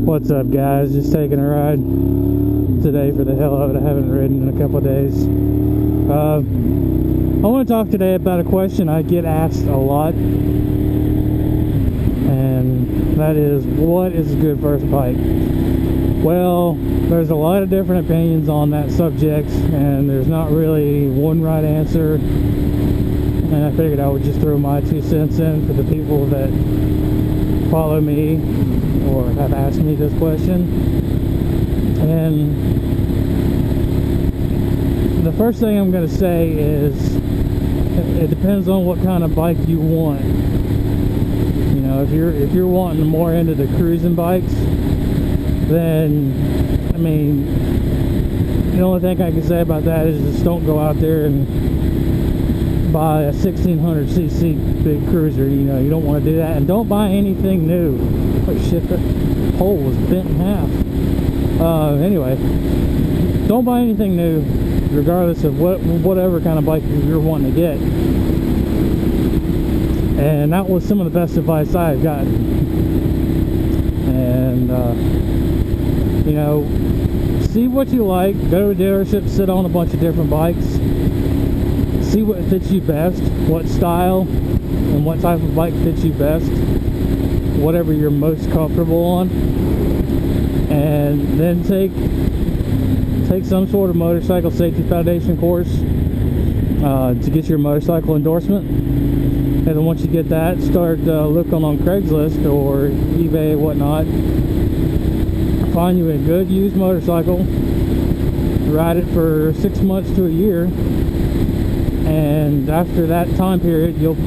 What's up, guys? Just taking a ride today for the hell of it. I haven't ridden in a couple of days. I want to talk today about a question I get asked a lot, and that is, what is a good first bike? Well, there's a lot of different opinions on that subject, and there's not really one right answer. And I figured I would just throw my 2 cents in for the people that follow me or have asked me this question. And the first thing I'm going to say is it depends on what kind of bike you want. You know, if you're wanting more into the cruising bikes, then I mean, the only thing I can say about that is just don't go out there and buy a 1600cc big cruiser. You know, you don't want to do that, and don't buy anything new. Oh shit, that pole was bent in half. Anyway, don't buy anything new, regardless of whatever kind of bike you're wanting to get. And that was some of the best advice I've gotten. And you know, see what you like. Go to a dealership, sit on a bunch of different bikes, see what fits you best, what style and what type of bike fits you best, whatever you're most comfortable on, and then take some sort of motorcycle safety foundation course to get your motorcycle endorsement. And then once you get that, start looking on Craigslist or eBay, whatnot. Find you a good used motorcycle, ride it for 6 months to a year, and after that time period, you'll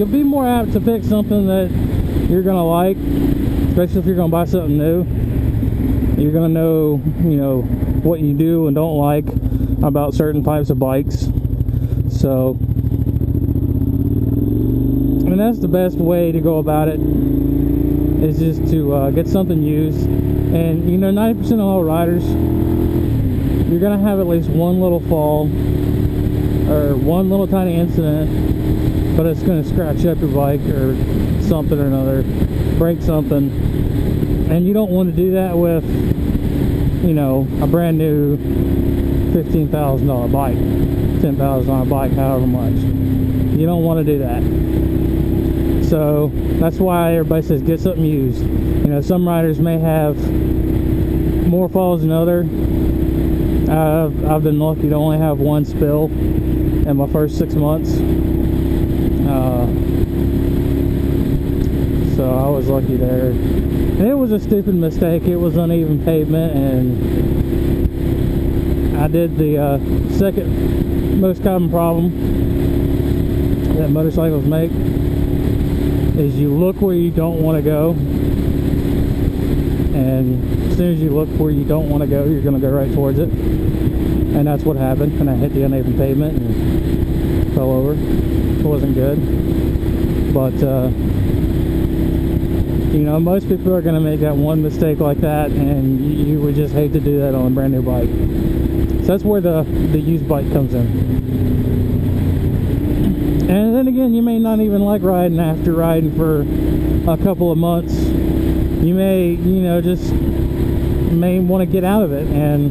be more apt to pick something that you're gonna like, especially if you're gonna buy something new. You're gonna know, you know, what you do and don't like about certain types of bikes. So, and that's the best way to go about it, is just to get something used. And you know, 90% of all riders, you're gonna have at least one little fall or one little tiny incident, but it's gonna scratch up your bike or something or another, break something. And you don't want to do that with, you know, a brand new $15,000 bike, $10,000 bike, however much. You don't want to do that. So that's why everybody says get something used. You know, some riders may have more falls than others. I've been lucky to only have one spill in my first 6 months. So I was lucky there. And it was a stupid mistake. It was uneven pavement, and I did the second most common problem that motorcycles make, is you look where you don't want to go, and as soon as you look where you don't want to go, you're going to go right towards it. And that's what happened, and I hit the uneven pavement and fell over. It wasn't good, but you know, most people are going to make that one mistake like that, and you would just hate to do that on a brand new bike. So that's where the used bike comes in. And then again, you may not even like riding after riding for a couple of months. You may, you know, just may want to get out of it, and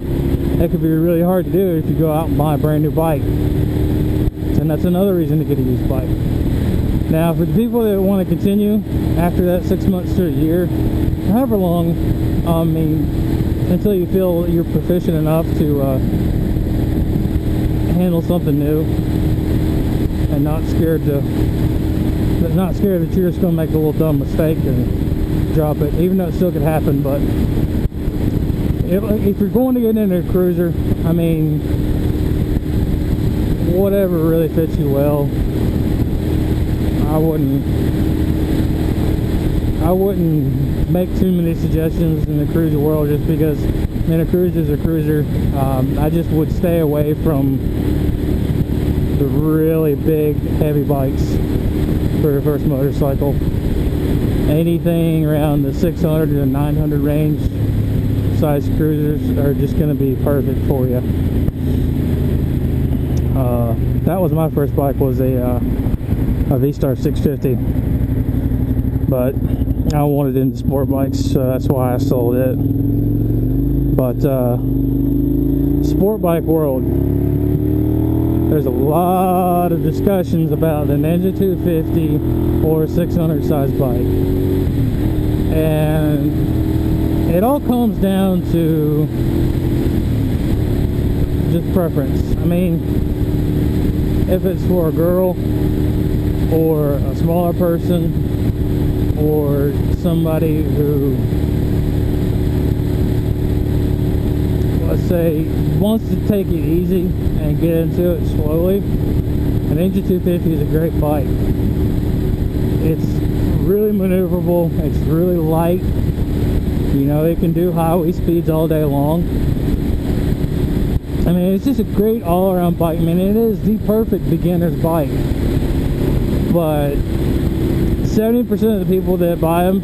that could be really hard to do if you go out and buy a brand new bike. And that's another reason to get a used bike. Now, for the people that want to continue after that 6 months to a year, however long, I mean, until you feel you're proficient enough to handle something new, and not scared that you're just going to make a little dumb mistake and drop it, even though it still could happen. But if you're going to get into a cruiser, I mean, whatever really fits you well. I wouldn't make too many suggestions in the cruiser world, just because, a cruiser's a cruiser. I just would stay away from the really big, heavy bikes for your first motorcycle. Anything around the 600 to 900 range size cruisers are just going to be perfect for you. That was my first bike, was a V-Star 650. But I wanted into sport bikes, so that's why I sold it. But sport bike world, there's a lot of discussions about the Ninja 250 or 600 size bike, and it all comes down to just preference. I mean, if it's for a girl or a smaller person or somebody who, let's say, wants to take it easy and get into it slowly, an Ninja 250 is a great bike. It's really maneuverable, it's really light, you know, it can do highway speeds all day long. I mean, it's just a great all-around bike. I mean, it is the perfect beginner's bike. But 70% of the people that buy them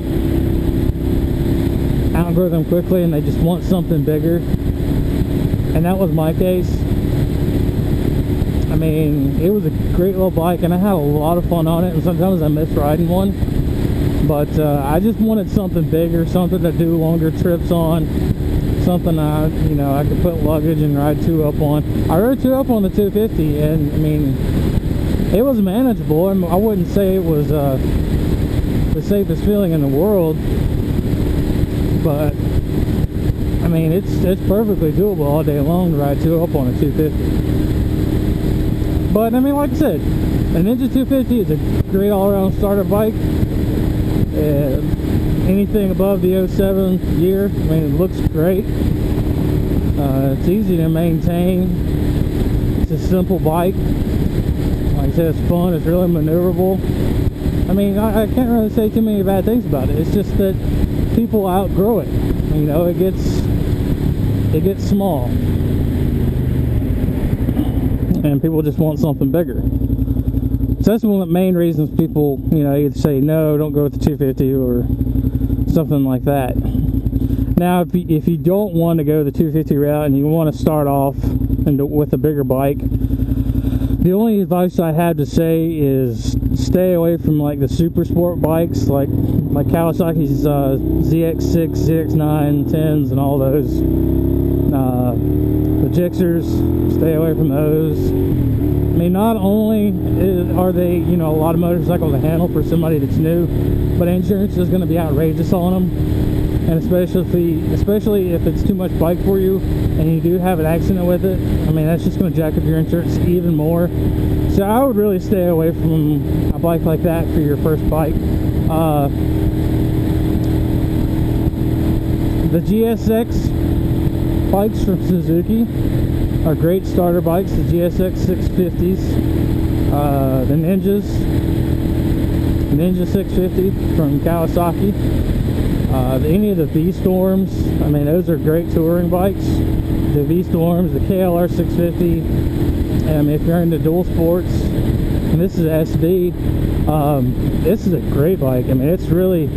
outgrow them quickly and they just want something bigger. And that was my case. I mean, it was a great little bike and I had a lot of fun on it, and sometimes I miss riding one. But I just wanted something bigger, something to do longer trips on. Something I could put luggage and ride 2-up on. I rode 2-up on the 250, and I mean, it was manageable. I wouldn't say it was the safest feeling in the world, but I mean, it's perfectly doable all day long to ride 2-up on a 250. But I mean, like I said, a Ninja 250 is a great all-around starter bike. Anything above the 07 year, I mean, it looks great. It's easy to maintain. It's a simple bike. Like I said, it's fun. It's really maneuverable. I mean, I can't really say too many bad things about it. It's just that people outgrow it. You know, it gets small, and people just want something bigger. So that's one of the main reasons people, you know, either say no, don't go with the 250 or something like that. Now, if you don't want to go the 250 route and you want to start off with a bigger bike, the only advice I have to say is stay away from like the super sport bikes, like Kawasaki's ZX6, ZX9, 10s, and all those. The Gixxers, stay away from those. I mean, not only are they, you know, a lot of motorcycles to handle for somebody that's new, but insurance is going to be outrageous on them. And especially if it's too much bike for you and you do have an accident with it, I mean, that's just going to jack up your insurance even more. So I would really stay away from a bike like that for your first bike. The GSX bikes from Suzuki are great starter bikes. The GSX 650s, the Ninja 650 from Kawasaki, any of the V-Storms. I mean, those are great touring bikes. The V-Storms, the KLR 650. If you're into dual sports, and this is SB, this is a great bike. I mean, it's really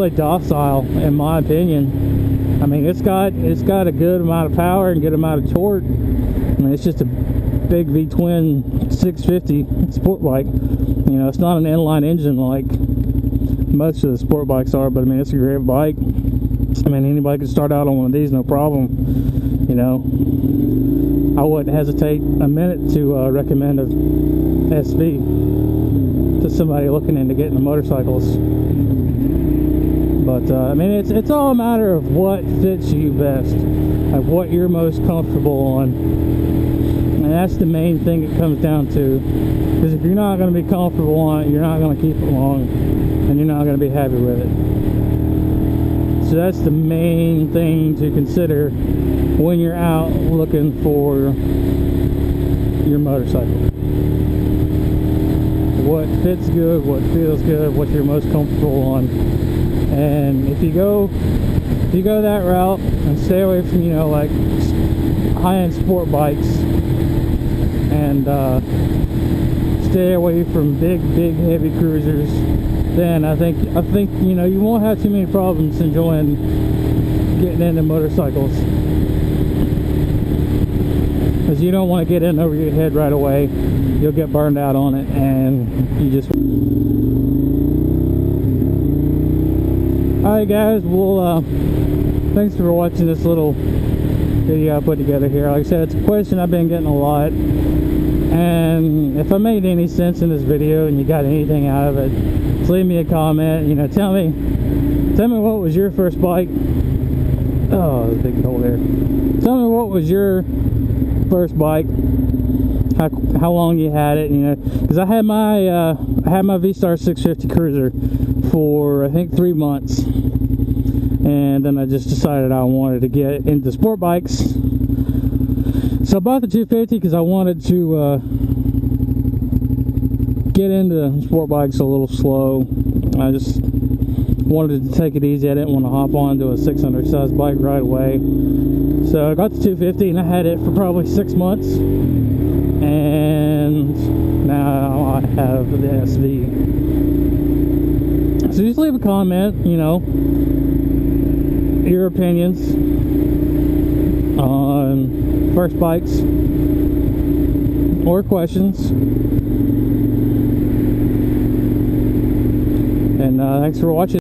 docile in my opinion. I mean, it's got a good amount of power and good amount of torque. I mean, it's just a big V-twin 650 sport bike. You know, it's not an inline engine like most of the sport bikes are, but I mean, it's a great bike. I mean, anybody can start out on one of these, no problem. You know, I wouldn't hesitate a minute to recommend a SV to somebody looking into getting the motorcycles. But I mean, it's all a matter of what fits you best, like what you're most comfortable on, and that's the main thing it comes down to. Because if you're not going to be comfortable on it, you're not going to keep it long, and you're not going to be happy with it. So that's the main thing to consider when you're out looking for your motorcycle. What fits good, what feels good, what you're most comfortable on. And if you go that route and stay away from, you know, like high-end sport bikes, and stay away from big heavy cruisers, then I think you know, you won't have too many problems enjoying getting into motorcycles, because you don't want to get in over your head right away. You'll get burned out on it, and you just Alright guys, well thanks for watching this little video I put together here. Like I said, it's a question I've been getting a lot, and if I made any sense in this video and you got anything out of it, just leave me a comment. You know, tell me what was your first bike. Oh, there's a big hole there. Tell me what was your first bike, how long you had it, you know, because I had my V-Star 650 Cruiser for I think 3 months, and then I just decided I wanted to get into sport bikes, so I bought the 250 because I wanted to get into sport bikes a little slow. I just wanted to take it easy. I didn't want to hop onto a 600 size bike right away, so I got the 250 and I had it for probably 6 months, and now I have the SV. So just leave a comment, you know, your opinions on first bikes or questions, and thanks for watching.